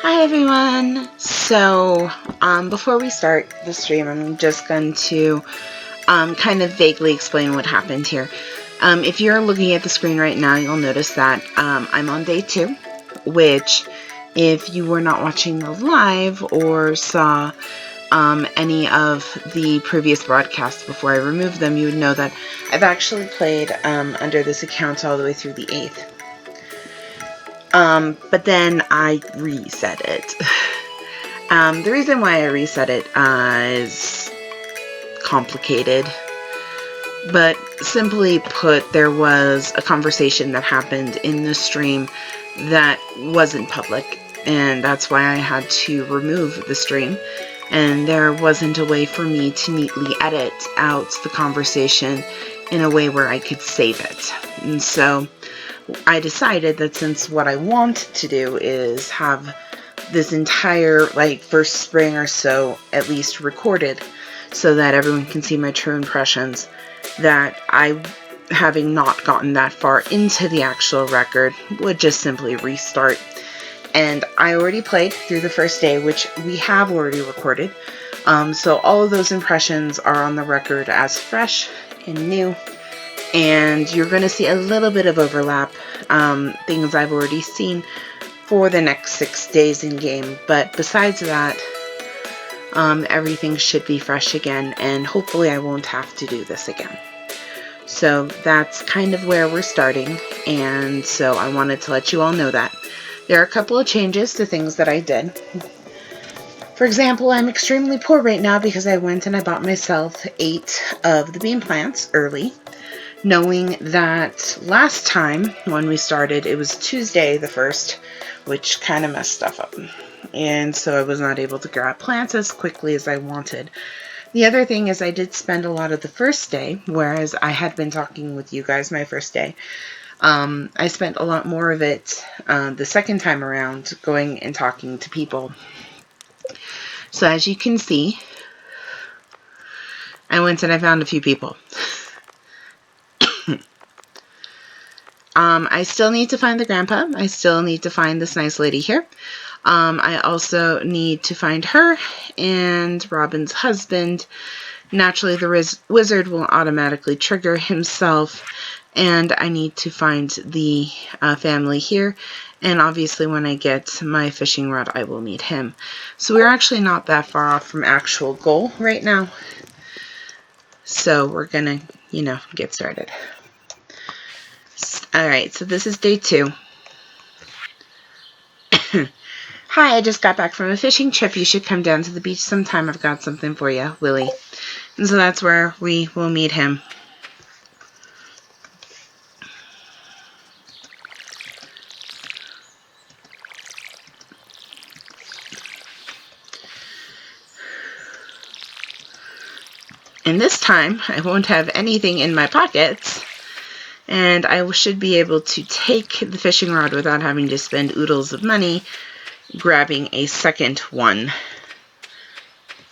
Hi everyone! So, before we start the stream, I'm just going to kind of vaguely explain what happened here. If you're looking at the screen right now, you'll notice that I'm on day 2, which if you were not watching the live or saw any of the previous broadcasts before I removed them, you would know that I've actually played under this account all the way through the 8th. But then I reset it. The reason why I reset it is complicated. But simply put, there was a conversation that happened in the stream that wasn't public. And that's why I had to remove the stream. And there wasn't a way for me to neatly edit out the conversation in a way where I could save it. And so I decided that since what I want to do is have this entire, first spring or so at least recorded so that everyone can see my true impressions, that I, having not gotten that far into the actual record, would just simply restart. And I already played through the first day, which we have already recorded. So all of those impressions are on the record as fresh and new. And you're going to see a little bit of overlap, things I've already seen for the next 6 days in game. But besides that, everything should be fresh again, and hopefully I won't have to do this again. So that's kind of where we're starting, and so I wanted to let you all know that. There are a couple of changes to things that I did. For example, I'm extremely poor right now because I went and I bought myself 8 of the bean plants early, knowing that last time when we started, it was Tuesday the 1st, which kind of messed stuff up. And so I was not able to grab plants as quickly as I wanted. The other thing is I did spend a lot of the first day, whereas I had been talking with you guys my first day. I spent a lot more of it the second time around going and talking to people. So as you can see, I went and I found a few people. I still need to find the grandpa. I still need to find this nice lady here. I also need to find her and Robin's husband. Naturally, the wizard will automatically trigger himself, and I need to find the family here. And obviously, when I get my fishing rod, I will need him. So we're actually not that far off from actual goal right now. So we're gonna, get started. Alright, so this is day 2. Hi, I just got back from a fishing trip. You should come down to the beach sometime. I've got something for you, Willie. And so that's where we will meet him. And this time, I won't have anything in my pockets. And I should be able to take the fishing rod without having to spend oodles of money grabbing a second one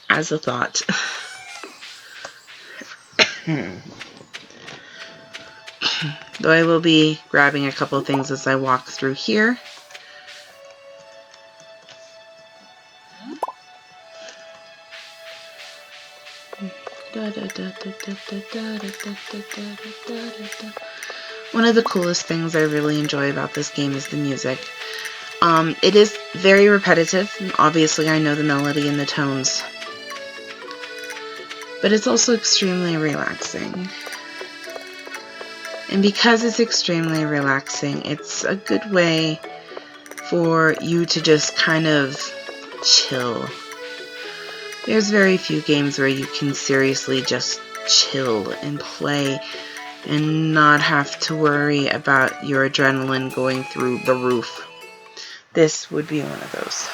as a thought. Though I will be grabbing a couple of things as I walk through here. One of the coolest things I really enjoy about this game is the music. It is very repetitive. Obviously, I know the melody and the tones. But it's also extremely relaxing. And because it's extremely relaxing, it's a good way for you to just kind of chill. There's very few games where you can seriously just chill and play and not have to worry about your adrenaline going through the roof. This would be one of those.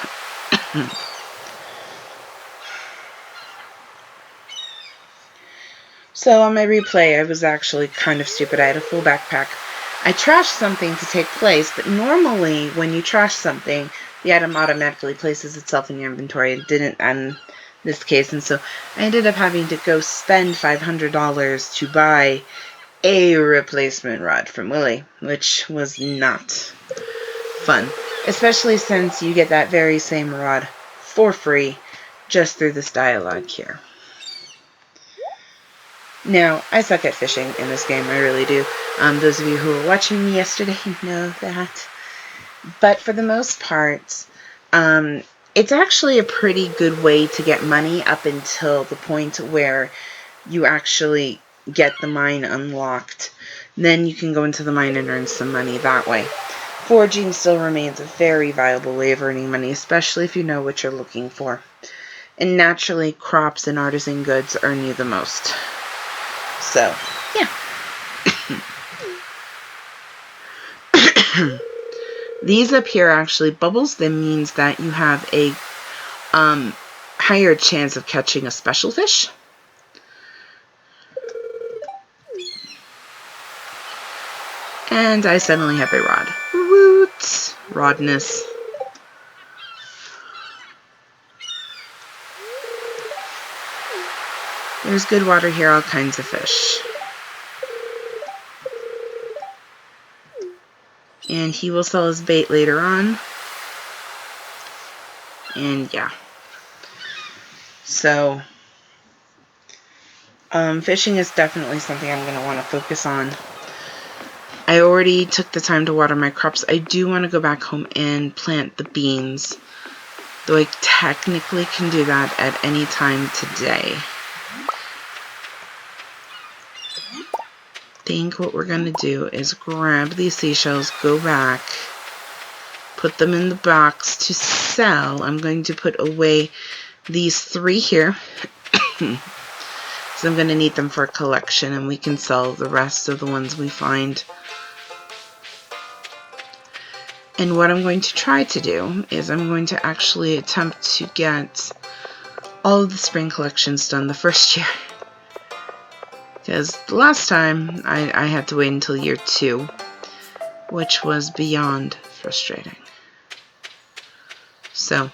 So on my replay, I was actually kind of stupid. I had a full backpack. I trashed something to take place, but normally when you trash something, the item automatically places itself in your inventory. It didn't in this case, and so I ended up having to go spend $500 to buy a replacement rod from Willie, which was not fun. especially since you get that very same rod for free just through this dialogue here. Now, I suck at fishing in this game, I really do. Those of you who were watching me yesterday know that. But for the most part, it's actually a pretty good way to get money up until the point where you actually get the mine unlocked. Then you can go into the mine and earn some money that way. Foraging still remains a very viable way of earning money, especially if you know what you're looking for. And naturally, crops and artisan goods earn you the most. So, yeah. These up here are actually bubbles. That means that you have a higher chance of catching a special fish. And I suddenly have a rod. Woot! Rodness. There's good water here, all kinds of fish. And he will sell his bait later on. And yeah. So, fishing is definitely something I'm going to want to focus on. I already took the time to water my crops. I do want to go back home and plant the beans. Though I technically can do that at any time today. I think what we're going to do is grab these seashells, go back, put them in the box to sell. I'm going to put away these 3 here. So I'm going to need them for a collection, and we can sell the rest of the ones we find. And what I'm going to try to do is I'm going to actually attempt to get all of the spring collections done the first year. Because the last time I had to wait until year 2, which was beyond frustrating. So,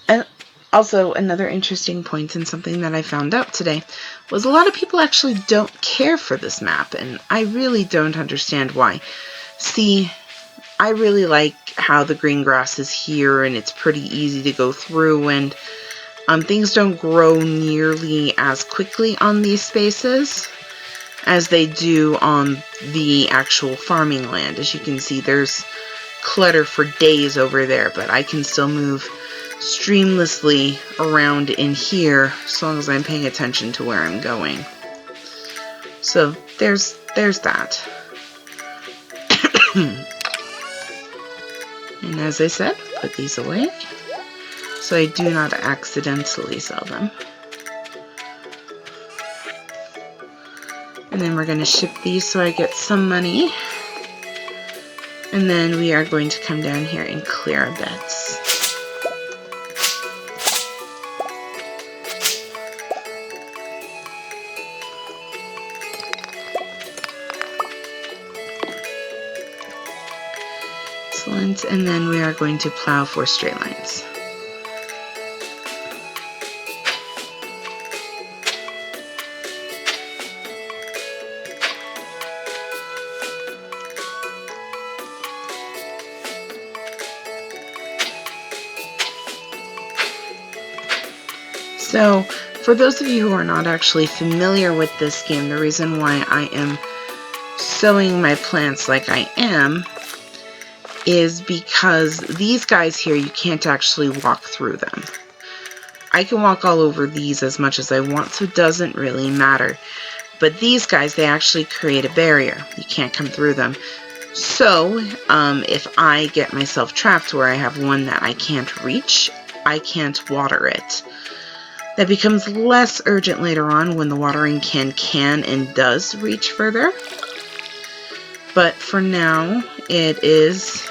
and also another interesting point and something that I found out today was a lot of people actually don't care for this map, and I really don't understand why. See, I really like how the green grass is here and it's pretty easy to go through, and things don't grow nearly as quickly on these spaces as they do on the actual farming land. As you can see, there's clutter for days over there, but I can still move streamlessly around in here as long as I'm paying attention to where I'm going. So there's that. And as I said, put these away so I do not accidentally sell them. And then we're going to ship these so I get some money. And then we are going to come down here and clear our beds. Excellent. And then we are going to plow 4 straight lines. So, for those of you who are not actually familiar with this game, the reason why I am sowing my plants like I am is because these guys here, you can't actually walk through them. I can walk all over these as much as I want, so it doesn't really matter. But these guys, they actually create a barrier. You can't come through them. So, if I get myself trapped where I have one that I can't reach, I can't water it. That becomes less urgent later on when the watering can and does reach further. But for now, it is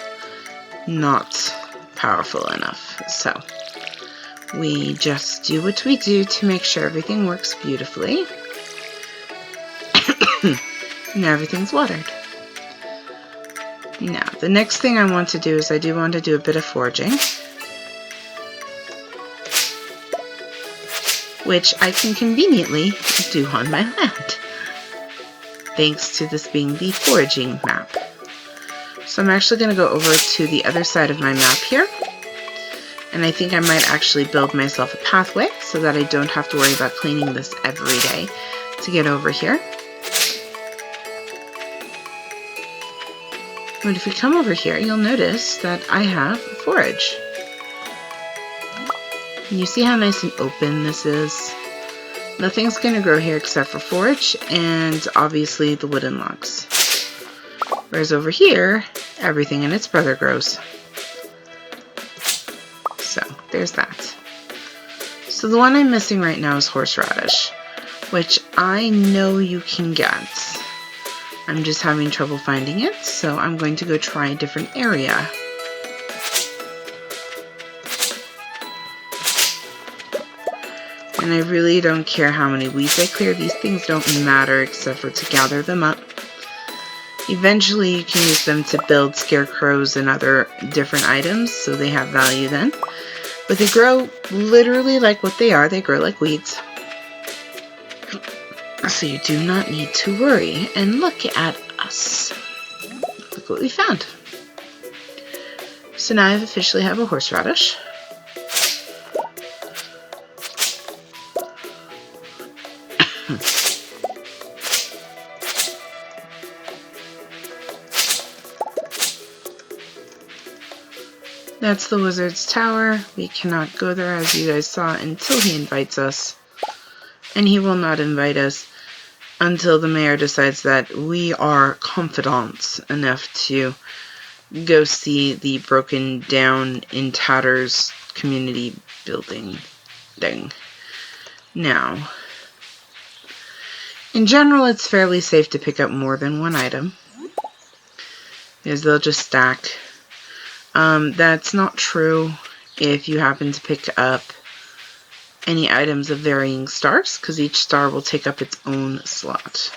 not powerful enough. So, we just do what we do to make sure everything works beautifully. Now everything's watered. Now, the next thing I want to do is I do want to do a bit of foraging, which I can conveniently do on my land, thanks to this being the foraging map. So I'm actually going to go over to the other side of my map here. And I think I might actually build myself a pathway so that I don't have to worry about cleaning this every day to get over here. But if you come over here, you'll notice that I have forage. And you see how nice and open this is? Nothing's going to grow here except for forage and obviously the wooden logs. Whereas over here, everything and its brother grows. So there's that. So the one I'm missing right now is horseradish, which I know you can get. I'm just having trouble finding it, so I'm going to go try a different area. And I really don't care how many weeds I clear. These things don't matter except for to gather them up. Eventually you can use them to build scarecrows and other different items, so they have value then. But they grow literally like what they are. They grow like weeds. So you do not need to worry. And look at us. Look what we found. So now I officially have a horseradish. That's the wizard's tower. We cannot go there, as you guys saw, until he invites us. And he will not invite us until the mayor decides that we are confidants enough to go see the broken down in tatters community building thing. Now, in general, it's fairly safe to pick up more than one item, because they'll just stack. That's not true if you happen to pick up any items of varying stars, because each star will take up its own slot,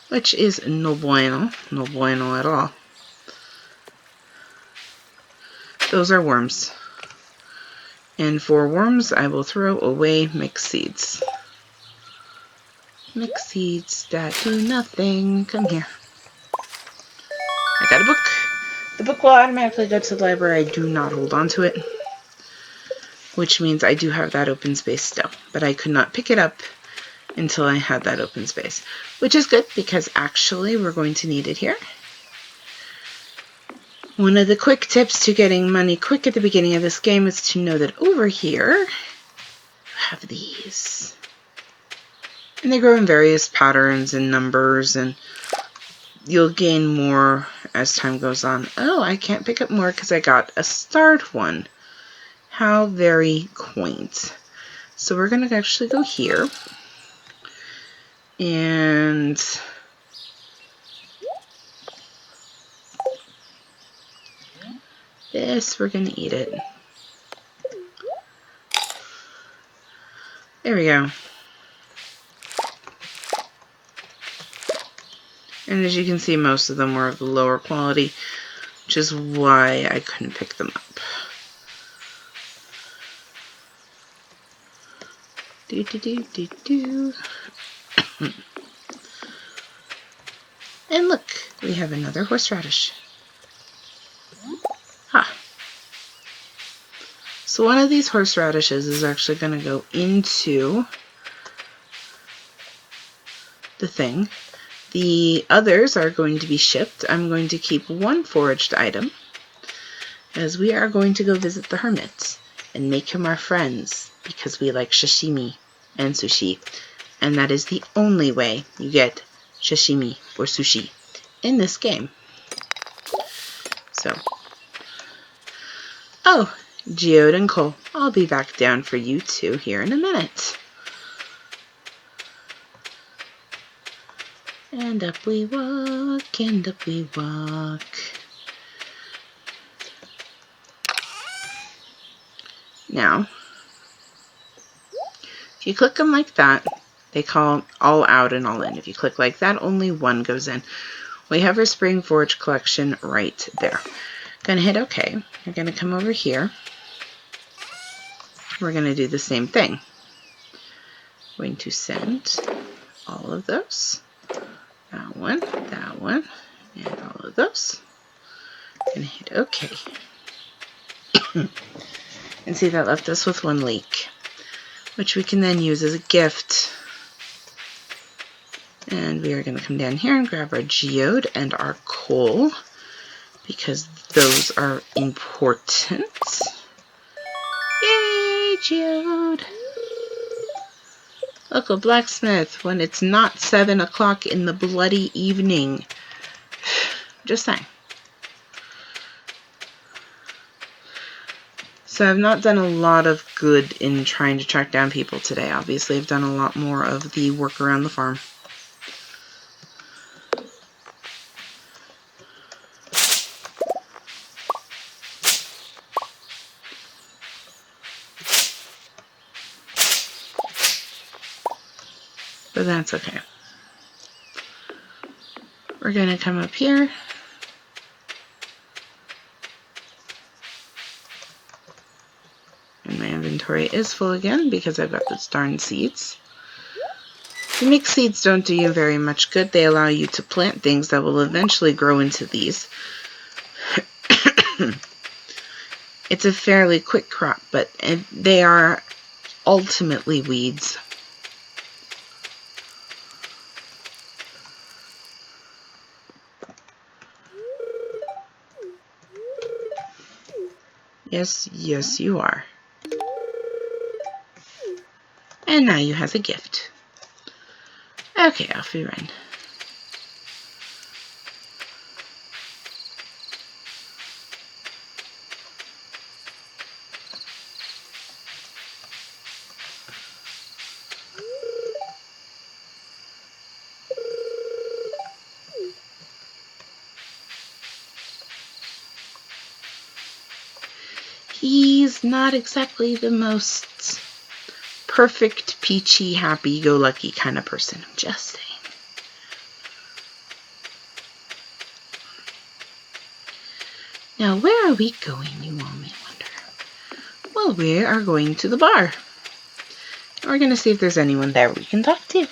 which is no bueno at all. Those are worms, and for worms I will throw away mixed seeds. Mixed seeds that do nothing. Come here. I got a book. The book will automatically go to the library. I do not hold on to it, which means I do have that open space still, but I could not pick it up until I had that open space, which is good because actually we're going to need it here. One of the quick tips to getting money quick at the beginning of this game is to know that over here you have these, and they grow in various patterns and numbers, and you'll gain more as time goes on. Oh, I can't pick up more because I got a starred one. How very quaint. So we're going to actually go here. And this, we're going to eat it. There we go. And as you can see, most of them were of the lower quality, which is why I couldn't pick them up. And look, we have another horseradish. Ha! So one of these horseradishes is actually going to go into the thing. The others are going to be shipped. I'm going to keep one foraged item, as we are going to go visit the hermit and make him our friends, because we like sashimi and sushi, and that is the only way you get sashimi or sushi in this game. So, oh, Geode and Cole, I'll be back down for you two here in a minute. And up we walk, and up we walk. Now, if you click them like that, they call all out and all in. If you click like that, only one goes in. We have our Spring Forage collection right there. Gonna hit OK. We're gonna come over here. We're gonna do the same thing. Going to send all of those. That one, And all of those. And hit OK. And see, that left us with 1 leek, which we can then use as a gift. And we are going to come down here and grab our geode and our coal, because those are important. Yay, geode! Local blacksmith when it's not 7 o'clock in the bloody evening. Just saying. So I've not done a lot of good in trying to track down people today. Obviously, I've done a lot more of the work around the farm. But that's okay. We're going to come up here. And my inventory is full again because I've got those darn seeds. The mixed seeds don't do you very much good. They allow you to plant things that will eventually grow into these. It's a fairly quick crop, but they are ultimately weeds. Yes, yes, you are. And now you have a gift. Okay, off we run. He's not exactly the most perfect, peachy, happy-go-lucky kind of person. I'm just saying. Now, where are we going, you all may wonder? Well, we are going to the bar. We're going to see if there's anyone there we can talk to.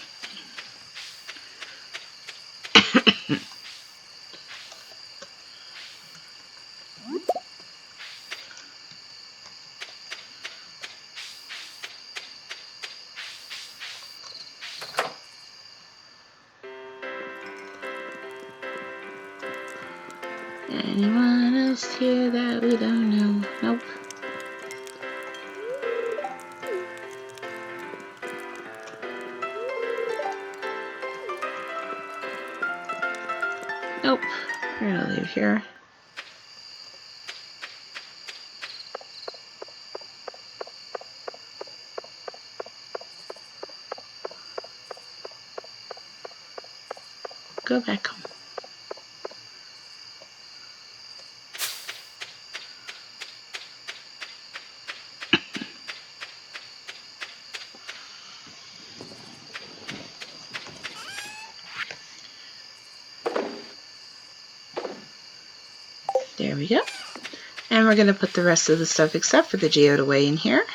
Anyone else here that we don't know? Nope. Nope. We're going to leave here. Go back home. There we go. And we're going to put the rest of the stuff except for the geode away in here.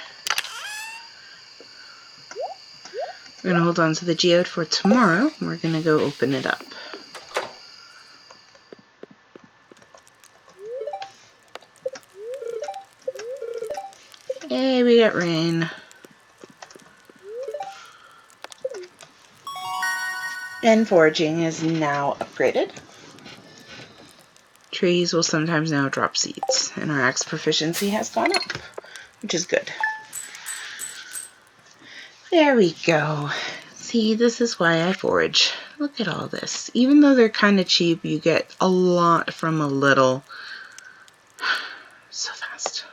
We're going to hold on to the geode for tomorrow. We're going to go open it up. Hey, we got rain. And foraging is now upgraded. Trees will sometimes now drop seeds, and our axe proficiency has gone up, which is good. There we go. See, this is why I forage. Look at all this. Even though they're kind of cheap, you get a lot from a little. So fast.